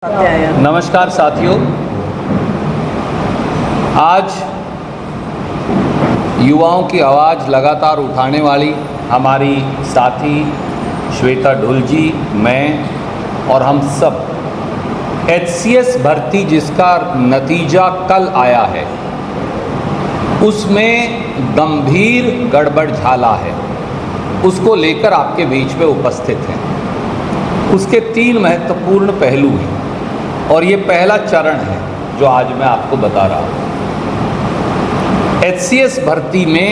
नमस्कार साथियों, आज युवाओं की आवाज़ लगातार उठाने वाली हमारी साथी श्वेता ढुल जी, मैं और हम सब HCS भर्ती जिसका नतीजा कल आया है उसमें गंभीर गड़बड़ झाला है, उसको लेकर आपके बीच में उपस्थित हैं। उसके 3 महत्वपूर्ण पहलू हैं और ये पहला चरण है जो आज मैं आपको बता रहा हूँ। HCS भर्ती में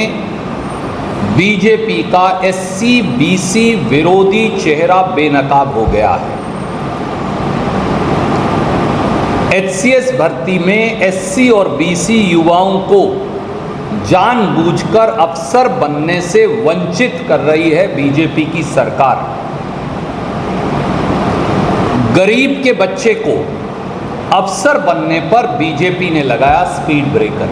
बीजेपी का SC BC विरोधी चेहरा बेनकाब हो गया है। HCS भर्ती में SC और BC युवाओं को जानबूझकर अफसर बनने से वंचित कर रही है बीजेपी की सरकार। गरीब के बच्चे को अफसर बनने पर बीजेपी ने लगाया स्पीड ब्रेकर।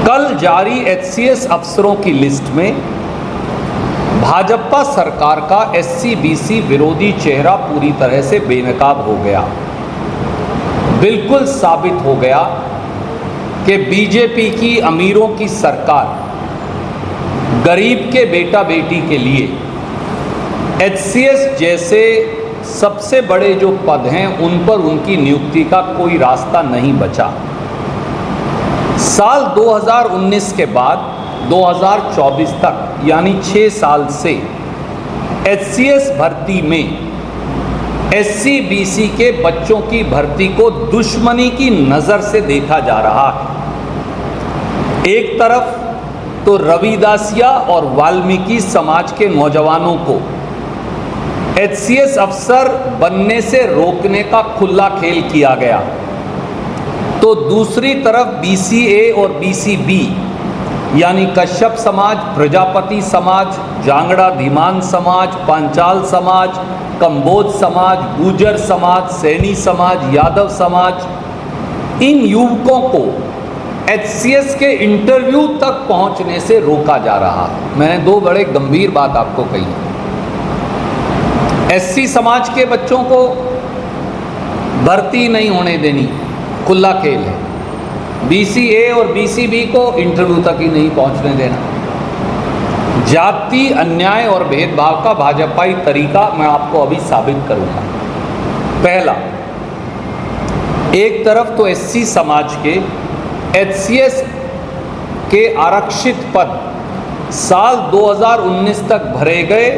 कल जारी HCS अफसरों की लिस्ट में भाजपा सरकार का SC BC विरोधी चेहरा पूरी तरह से बेनकाब हो गया। बिल्कुल साबित हो गया कि बीजेपी की अमीरों की सरकार गरीब के बेटा बेटी के लिए HCS जैसे सबसे बड़े जो पद हैं उन पर उनकी नियुक्ति का कोई रास्ता नहीं बचा। साल 2019 के बाद 2024 तक यानी 6 साल से HCS भर्ती में SC BC के बच्चों की भर्ती को दुश्मनी की नज़र से देखा जा रहा है। एक तरफ तो रविदासिया और वाल्मीकि समाज के नौजवानों को HCS अफसर बनने से रोकने का खुला खेल किया गया, तो दूसरी तरफ BCA और BCB यानी कश्यप समाज, प्रजापति समाज, जांगड़ा धीमान समाज, पांचाल समाज, कंबोज समाज, गुर्जर समाज, सैनी समाज, यादव समाज, इन युवकों को HCS के इंटरव्यू तक पहुंचने से रोका जा रहा है। मैंने 2 बड़े गंभीर बात आपको कही है। SC समाज के बच्चों को भर्ती नहीं होने देनी, खुला खेल है। BCA और BCB को इंटरव्यू तक ही नहीं पहुंचने देना। जाति अन्याय और भेदभाव का भाजपाई तरीका मैं आपको अभी साबित करूंगा। पहला, एक तरफ तो SC समाज के HCS के आरक्षित पद साल 2019 तक भरे गए,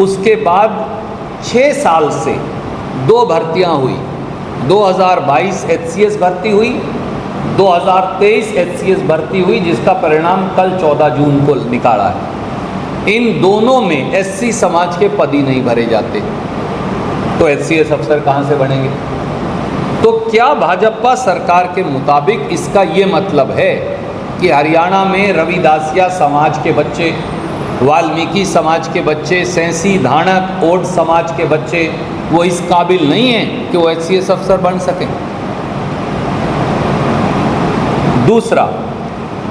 उसके बाद 6 साल से 2 भर्तियां हुई। 2022 HCS भर्ती हुई, 2023 HCS भर्ती हुई, जिसका परिणाम कल 14 जून को निकाला है। इन दोनों में SC समाज के पद ही नहीं भरे जाते, तो HCS अफसर कहां से बनेंगे? तो क्या भाजपा सरकार के मुताबिक इसका ये मतलब है कि हरियाणा में रविदासिया समाज के बच्चे, वाल्मीकि समाज के बच्चे, सैंसी धाणक ओड समाज के बच्चे वो इस काबिल नहीं हैं कि वो HCS अफसर बन सकें? दूसरा,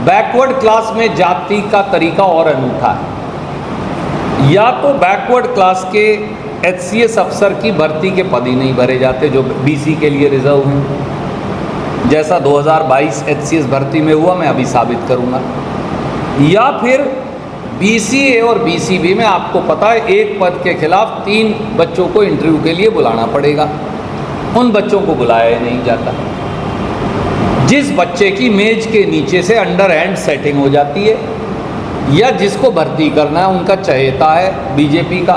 बैकवर्ड क्लास में जाति का तरीका और अनूठा है। या तो बैकवर्ड क्लास के HCS अफसर की भर्ती के पद ही नहीं भरे जाते जो BC के लिए रिजर्व हैं, जैसा 2022 HCS भर्ती में हुआ, मैं अभी साबित करूंगा। या फिर BCA और BCB में आपको पता है एक पद के खिलाफ 3 बच्चों को इंटरव्यू के लिए बुलाना पड़ेगा, उन बच्चों को बुलाया नहीं जाता। जिस बच्चे की मेज के नीचे से अंडर हैंड सेटिंग हो जाती है या जिसको भर्ती करना है उनका चहेता है बीजेपी का,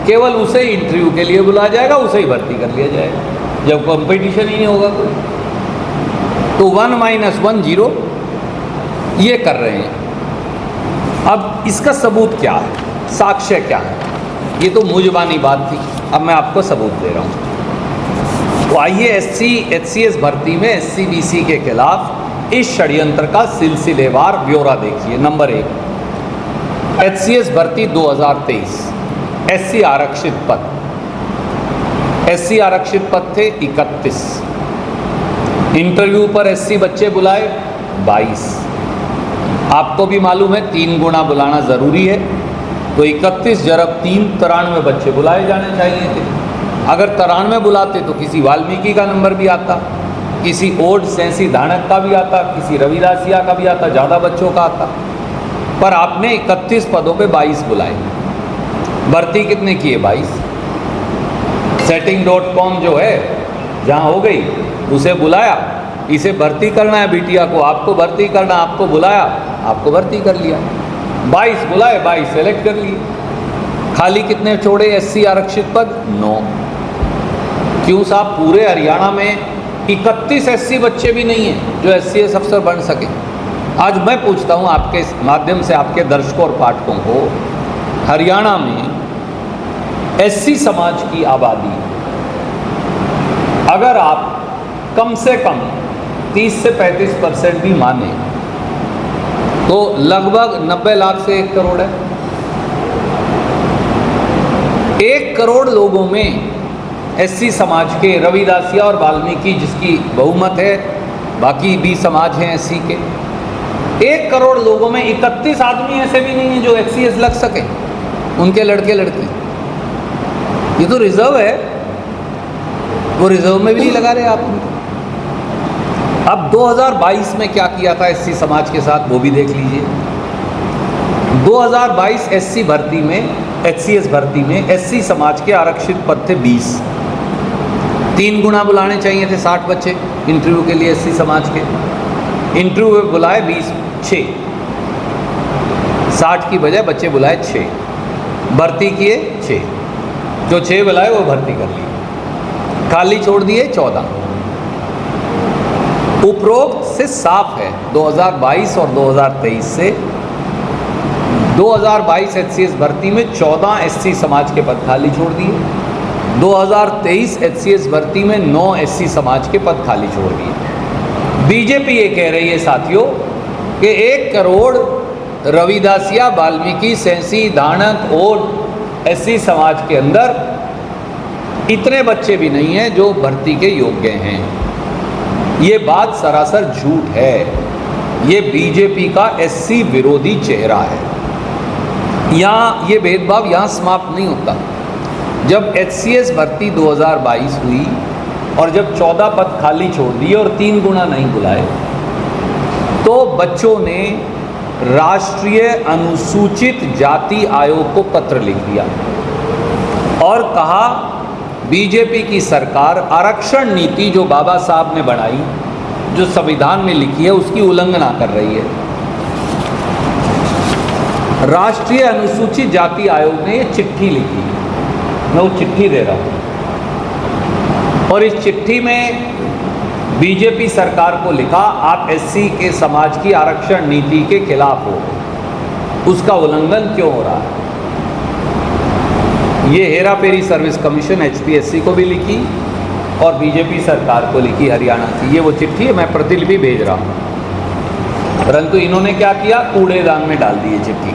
केवल उसे इंटरव्यू के लिए बुलाया जाएगा, उसे ही भर्ती कर लिया जाएगा जब कंपटीशन ही नहीं होगा कोई। तो 1 - 1 0 ये कर रहे हैं। अब इसका सबूत क्या है, साक्ष्य क्या है? ये तो मुझबानी बात थी, अब मैं आपको सबूत दे रहा हूँ। तो आइए HCS भर्ती में SC BC के खिलाफ इस षड्यंत्र का सिलसिलेवार ब्यौरा देखिए। नंबर 1, HCS भर्ती 2023 SC आरक्षित पद। SC आरक्षित पद थे 31, इंटरव्यू पर SC बच्चे बुलाए 22। आपको भी मालूम है 3 गुना बुलाना ज़रूरी है, तो 31 × 3 93 बच्चे बुलाए जाने चाहिए थे। अगर 93 बुलाते तो किसी वाल्मीकि का नंबर भी आता, किसी ओड सेंसी धानक का भी आता, किसी रविदासिया का भी आता, ज़्यादा बच्चों का आता। पर आपने 31 पदों पे 22 बुलाए। भर्ती कितने किए? 22। setting.com जो है जहाँ हो गई उसे बुलाया, इसे भर्ती करना है बिटिया को, आपको भर्ती करना, आपको बुलाया, आपको भर्ती कर लिया। 22 बुलाए, 22 सेलेक्ट कर लिए। खाली कितने छोड़े एससी आरक्षित पद? 9। क्यों साहब? पूरे हरियाणा में 31 एससी बच्चे भी नहीं हैं जो एससीएस अफसर बन सके। आज मैं पूछता हूं आपके माध्यम से आपके दर्शकों और पाठकों को, हरियाणा में एससी समाज की आबादी अगर आप कम से कम 30 से 35% भी माने तो लगभग 90 लाख से 1 करोड़ है। 1 करोड़ लोगों में एससी समाज के, रविदासिया और वाल्मीकि जिसकी बहुमत है, बाकी भी समाज हैं एससी के, 1 करोड़ लोगों में 31 आदमी ऐसे भी नहीं हैं जो एचसीएस लग सके, उनके लड़के लड़की। ये तो रिजर्व है, वो रिजर्व में भी नहीं लगा रहे आप उनको। अब 2022 में क्या किया था एससी समाज के साथ वो भी देख लीजिए। 2022 एससी भर्ती में, एचसीएस भर्ती में एससी समाज के आरक्षित पद थे 20। 3 गुना बुलाने चाहिए थे 60 बच्चे इंटरव्यू के लिए एससी समाज के। इंटरव्यू में बुलाए 6। 60 की बजाय बच्चे बुलाए 6, भर्ती किए 6। जो 6 बुलाए वो भर्ती कर लिए, खाली छोड़ दिए 14। उपरोक्त से साफ है 2022 और 2023 से 2022 एचसीएस भर्ती में 14 एससी समाज के पद खाली छोड़ दिए, 2023 एचसीएस भर्ती में 9 एससी समाज के पद खाली छोड़ दिए। बीजेपी ये कह रही है साथियों कि 1 करोड़ रविदासिया, वाल्मीकि, सेंसी, धानक और एससी समाज के अंदर इतने बच्चे भी नहीं हैं जो भर्ती के योग्य हैं। ये बात सरासर झूठ है। ये बीजेपी का एससी विरोधी चेहरा है। यहाँ ये भेदभाव यहाँ समाप्त नहीं होता। जब एचसीएस भर्ती 2022 हुई और जब 14 पद खाली छोड़ दिए और 3 गुना नहीं बुलाए, तो बच्चों ने राष्ट्रीय अनुसूचित जाति आयोग को पत्र लिख दिया और कहा बीजेपी की सरकार आरक्षण नीति जो बाबा साहब ने बनाई, जो संविधान में लिखी है, उसकी उल्लंघना कर रही है। राष्ट्रीय अनुसूचित जाति आयोग ने ये चिट्ठी लिखी, मैं वो चिट्ठी दे रहा हूँ। और इस चिट्ठी में बीजेपी सरकार को लिखा, आप एससी के समाज की आरक्षण नीति के खिलाफ हो, उसका उल्लंघन क्यों हो रहा है। ये Hera ferry service commission HPSC को भी लिखी और बीजेपी सरकार को लिखी हरियाणा की। ये वो चिट्ठी है, मैं प्रतिलिपि भेज रहा हूँ। परंतु इन्होंने क्या किया, कूड़ेदान में डाल दी ये चिट्ठी।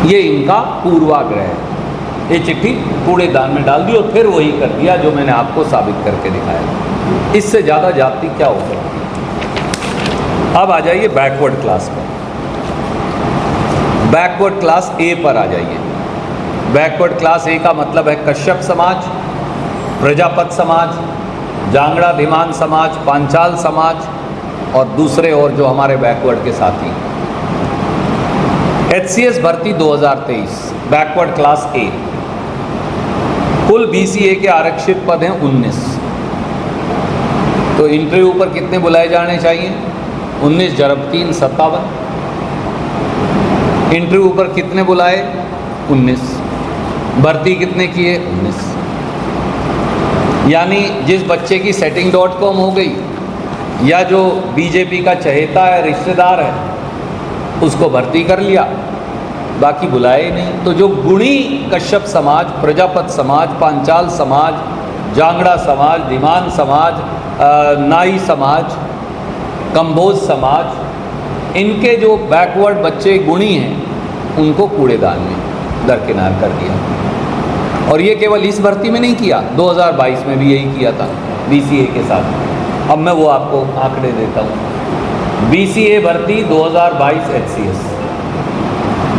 ये इनका पूर्वाग्रह है। ये चिट्ठी कूड़ेदान में डाल दी और फिर वही कर दिया जो मैंने आपको साबित करके दिखाया। इससे ज़्यादा जाति क्या हो सकती है। अब आ जाइए बैकवर्ड क्लास पर। बैकवर्ड क्लास ए पर आ जाइए। बैकवर्ड क्लास ए का मतलब है कश्यप समाज, प्रजापत समाज, जांगड़ा धीमान समाज, पांचाल समाज और दूसरे और जो हमारे बैकवर्ड के साथी। एचसीएस भर्ती 2023 बैकवर्ड क्लास ए, कुल बीसीए के आरक्षित पद हैं 19। तो इंटरव्यू पर कितने बुलाए जाने चाहिए? 19 × 3 = 57। इंटरव्यू पर कितने बुलाए? 19। भर्ती कितने किए? 19। यानी जिस बच्चे की setting.com हो गई या जो बीजेपी का चहेता है, रिश्तेदार है, उसको भर्ती कर लिया, बाकी बुलाए ही नहीं। तो जो गुणी कश्यप समाज, प्रजापत समाज, पांचाल समाज, जांगड़ा समाज, धीमान समाज, नाई समाज, कंबोज समाज, इनके जो बैकवर्ड बच्चे गुणी हैं उनको कूड़ेदान में दरकिनार कर दिया। और ये केवल इस भर्ती में नहीं किया, 2022 में भी यही किया था बीसीए के साथ। अब मैं वो आपको आंकड़े देता हूँ। बीसीए भर्ती 2022 एचसीएस,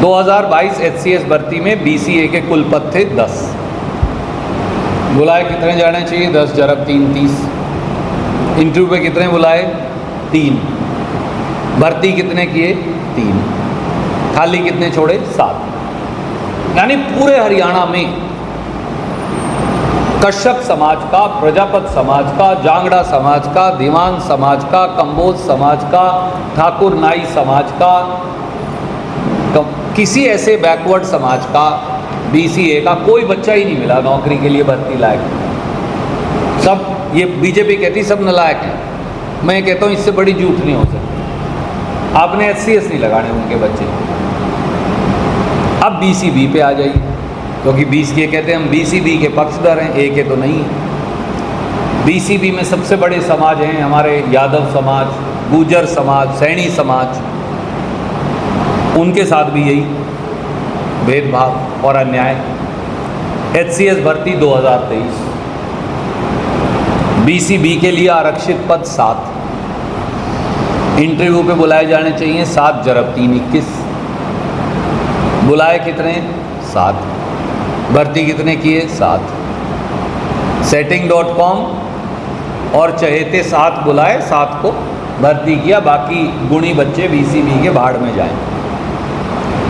2022 एचसीएस भर्ती में बीसीए के कुल पद थे 10। बुलाए कितने जाने चाहिए? 10 जरब 3 30। इंटरव्यू पे कितने बुलाए? 3। भर्ती कितने किए? 3। खाली कितने छोड़े? 7। यानी पूरे हरियाणा में कश्यप समाज का, प्रजापत समाज का, जांगड़ा समाज का, दीवान समाज का, कंबोज समाज का, ठाकुर नाई समाज का, किसी ऐसे बैकवर्ड समाज का, BCA का कोई बच्चा ही नहीं मिला नौकरी के लिए भर्ती लायक। सब, ये बीजेपी कहती सब नालायक हैं। मैं कहता हूँ इससे बड़ी झूठ नहीं हो सकती। आपने SCS नहीं लगाने उनके बच्चे। अब BCB पे आ जाइए, क्योंकि BCA कहते हैं हम BCB के पक्षधर हैं, A के तो नहीं है। BCB में सबसे बड़े समाज हैं हमारे यादव समाज, गुर्जर समाज, सैनी समाज। उनके साथ भी यही भेदभाव और अन्याय। HCS भर्ती 2023, BCB के लिए आरक्षित पद 7। इंटरव्यू पे बुलाए जाने चाहिए 7 जरब 3 21। बुलाए कितने? 7। भर्ती कितने किए? 7। setting.com और चहेते 7 बुलाए, 7 को भर्ती किया। बाकी गुणी बच्चे BCB के भाड़ में जाएं।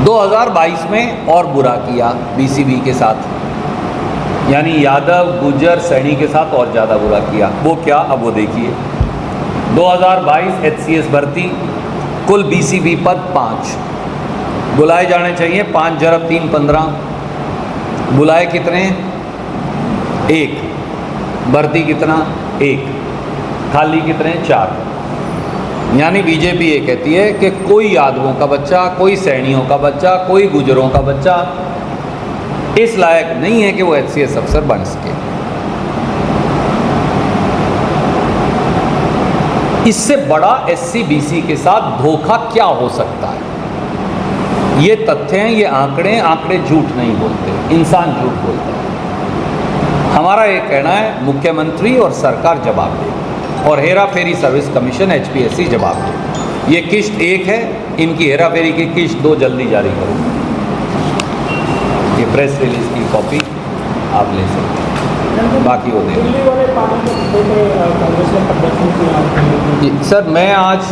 2022 में और बुरा किया BCB के साथ, यानी यादव, गुर्जर, सैनी के साथ और ज़्यादा बुरा किया। वो क्या? अब वो देखिए। 2022 HCS भर्ती, कुल BCB पद 5। बुलाए जाने चाहिए 5 जरब 3 15। बुलाए कितने? 1। भर्ती कितना? 1। खाली कितने? 4। यानी बीजेपी ये कहती है कि कोई यादवों का बच्चा, कोई सैनियों का बच्चा, कोई गुजरों का बच्चा इस लायक नहीं है कि वो HCS अफसर बन सके। इससे बड़ा SC-BC के साथ धोखा क्या हो सकता है? ये तथ्य हैं, ये आंकड़े। आंकड़े झूठ नहीं बोलते, इंसान झूठ बोलता है। हमारा ये कहना है मुख्यमंत्री और सरकार जवाब दे, और Hera ferry service commission HPSC जवाब दे। ये किश्त 1 है, इनकी हेरा फेरी की किश्त 2 जल्दी जारी करो। ये प्रेस रिलीज की कॉपी आप ले सकते हैं, बाकी वो दे। सर मैं आज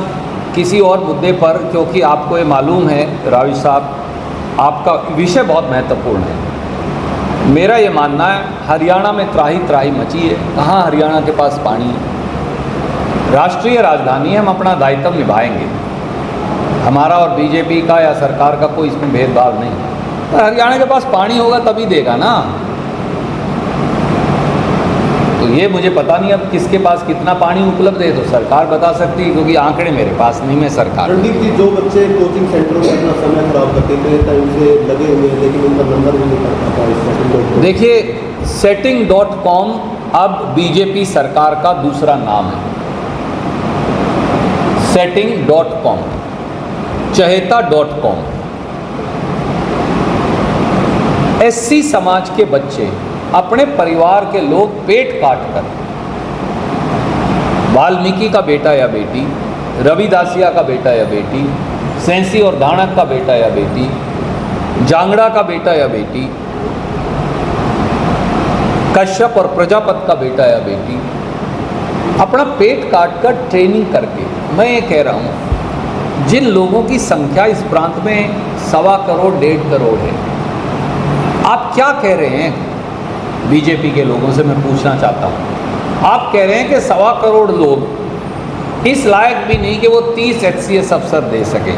किसी और मुद्दे पर, क्योंकि आपको ये मालूम है रावी साहब, आपका विषय बहुत महत्वपूर्ण है। मेरा ये मानना है हरियाणा में त्राही त्राही मची है। कहाँ हरियाणा के पास पानी है? राष्ट्रीय राजधानी है, हम अपना दायित्व निभाएंगे। हमारा और बीजेपी का या सरकार का कोई इसमें भेदभाव नहीं। पर हरियाणा के पास पानी होगा तभी देगा ना। तो ये मुझे पता नहीं अब किसके पास कितना पानी उपलब्ध है, तो सरकार बता सकती है, क्योंकि आंकड़े मेरे पास नहीं, मैं सरकार। रणदीप जी, जो बच्चे कोचिंग सेंटरों में अपना समय खराब करते थे टाइम से लगे हुए हैं, लेकिन उनका नंबर भी नहीं पड़ता था। देखिए setting.com अब बीजेपी सरकार का दूसरा नाम है। setting.com, चहेता.com। SC समाज के बच्चे, अपने परिवार के लोग पेट काट कर, वाल्मीकि का बेटा या बेटी, रविदासिया का बेटा या बेटी, सेंसी और दानक का बेटा या बेटी, जांगड़ा का बेटा या बेटी, कश्यप और प्रजापत का बेटा या बेटी, अपना पेट काट कर ट्रेनिंग करके, मैं ये कह रहा हूँ जिन लोगों की संख्या इस प्रांत में 1.25 करोड़ 1.5 करोड़ है, आप क्या कह रहे हैं? बीजेपी के लोगों से मैं पूछना चाहता हूँ। आप कह रहे हैं कि 1.25 करोड़ लोग इस लायक भी नहीं कि वो 30 HCS अफसर दे सके।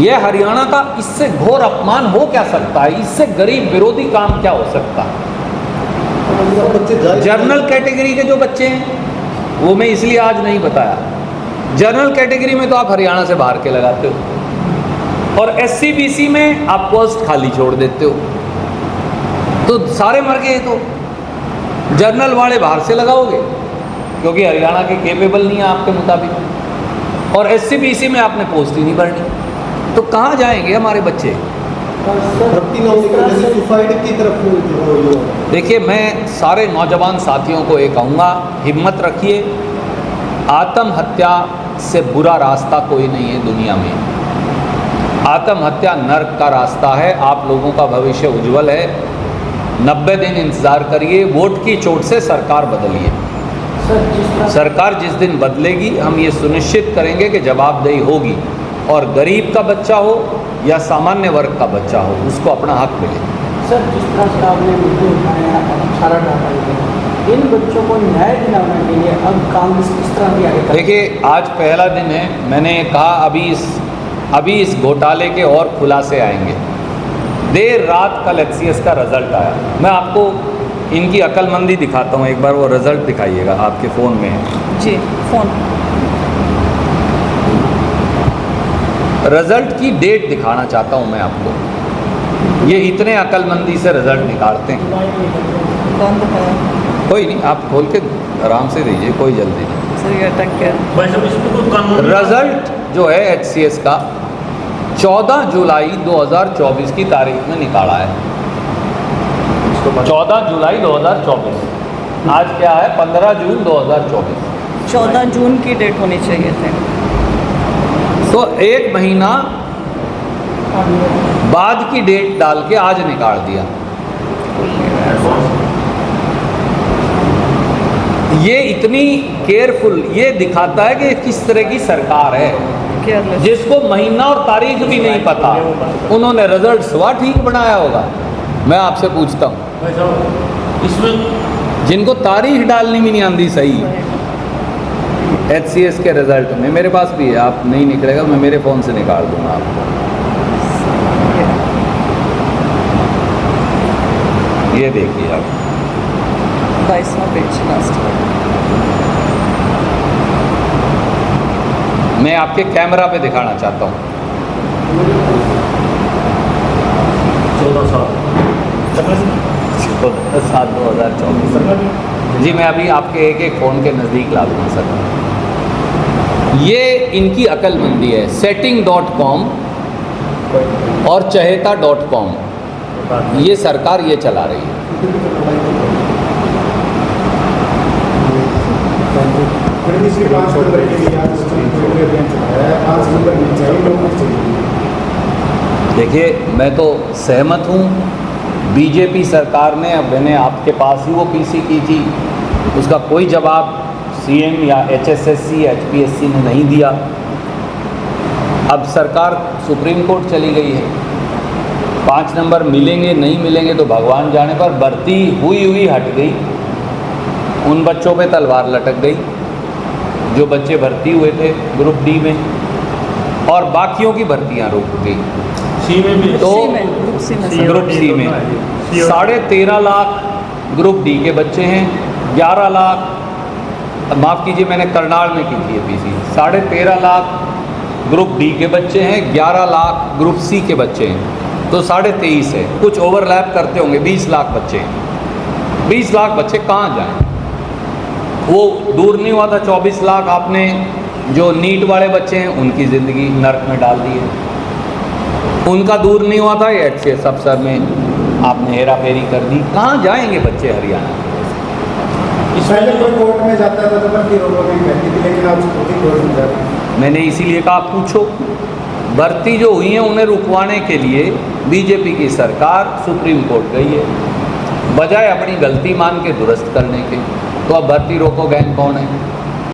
यह हरियाणा का इससे घोर अपमान हो क्या सकता है? इससे गरीब विरोधी काम क्या हो सकता है? जनरल कैटेगरी के जो बच्चे हैं वो मैं इसलिए आज नहीं बताया। जनरल कैटेगरी में तो आप हरियाणा से बाहर के लगाते हो, और SC-BC में आप पोस्ट खाली छोड़ देते हो, तो सारे मर गए। तो जनरल वाले बाहर से लगाओगे क्योंकि हरियाणा के केपेबल नहीं है आपके मुताबिक, और SC-BC में आपने पोस्ट ही नहीं भरनी, तो कहाँ जाएंगे हमारे बच्चे? देखिए मैं सारे नौजवान साथियों को ये कहूँगा, हिम्मत रखिए। आत्महत्या से बुरा रास्ता कोई नहीं है दुनिया में। आत्महत्या नर्क का रास्ता है। आप लोगों का भविष्य उज्जवल है। 90 दिन इंतज़ार करिए, वोट की चोट से सरकार बदलिए। सरकार जिस दिन बदलेगी हम ये सुनिश्चित करेंगे कि जवाबदेही होगी और गरीब का बच्चा हो या सामान्य वर्ग का बच्चा हो उसको अपना हक मिले। सर, जिस तरह से आपने मुद्दे उठाए हैं, सारा डाटा दिया, इन बच्चों को न्याय दिलाने के लिए अब कांग्रेस किस तरह की आगे? देखिए, आज पहला दिन है, मैंने कहा अभी इस घोटाले के और खुलासे आएंगे। देर रात कल HCS का रिज़ल्ट आया, मैं आपको इनकी अक्लमंदी दिखाता हूँ। एक बार वो रिज़ल्ट दिखाइएगा, आपके फ़ोन में है जी, फ़ोन। रिज़ल्ट की डेट दिखाना चाहता हूँ मैं आपको। ये इतने अक्लमंदी से रिज़ल्ट निकालते हैं। बंद है कोई नहीं, आप खोल के आराम से दीजिए, कोई जल्दी नहीं। सर, ये अटक गया। रिज़ल्ट जो है HCS का 14 जुलाई 2024 की तारीख में निकाला है। 14 जुलाई 2024, आज क्या है 15 जून 2024। 14 जून की डेट होनी चाहिए थी। तो एक महीना बाद की डेट डाल के आज निकाल दिया। ये इतनी केयरफुल, ये दिखाता है कि किस तरह की सरकार है, केयरलेस। जिसको महीना और तारीख भी नहीं पता, उन्होंने रिजल्ट स्वा ठीक बनाया होगा। मैं आपसे पूछता हूँ, इसमें जिनको तारीख डालनी भी नहीं आती सही, HCS के रिजल्ट में मेरे पास भी है, आप नहीं निकलेगा मैं मेरे फ़ोन से निकाल दूंगा आपको। ये देखिए आप 22वां पेज लास्ट। मैं आपके कैमरा पे दिखाना चाहता हूँ। 14/7/2024। जी, मैं अभी आपके एक फ़ोन के नज़दीक ला दूँगा सर। ये इनकी अक्लमंदी है। setting.com और चहेता.com, ये सरकार ये चला रही है। देखिए, मैं तो सहमत हूँ। बीजेपी सरकार ने, अब मैंने आपके पास ही वो पीसी की थी, उसका कोई जवाब CM या HSSC या HPSC ने नहीं दिया। अब सरकार सुप्रीम कोर्ट चली गई है। 5 नंबर मिलेंगे नहीं मिलेंगे तो भगवान जाने, पर भर्ती हुई हट गई। उन बच्चों पे तलवार लटक गई जो बच्चे भर्ती हुए थे ग्रुप D में, और बाकियों की भर्तियां रुक गई। C में भी तो ग्रुप C में ग्रुप C में 13.5 लाख ग्रुप D के बच्चे हैं, 11 लाख, माफ़ कीजिए मैंने करनाल में की थी PC, 13.5 लाख ग्रुप D के बच्चे हैं, 11 लाख ग्रुप C के बच्चे हैं, तो 23.5 है। कुछ ओवरलैप करते होंगे, 20 लाख बच्चे हैं। 20 लाख बच्चे कहाँ जाएं? वो दूर नहीं हुआ था 24 लाख आपने जो नीट वाले बच्चे हैं उनकी ज़िंदगी नर्क में डाल दी है। उनका दूर नहीं हुआ था ये HCS अफसर में आपने हेरा फेरी कर दी। कहाँ जाएंगे बच्चे हरियाणा? पहले कोई कोर्ट में जाता था तो भर्ती रोकने करती थी, लेकिन अब सुप्रीम कोर्ट में जाती है। मैंने इसीलिए कहा, आप पूछो। भर्ती जो हुई है उन्हें रुकवाने के लिए बीजेपी की सरकार सुप्रीम कोर्ट गई है, बजाय अपनी गलती मान के दुरुस्त करने के। तो अब भर्ती रोको गैंग कौन है?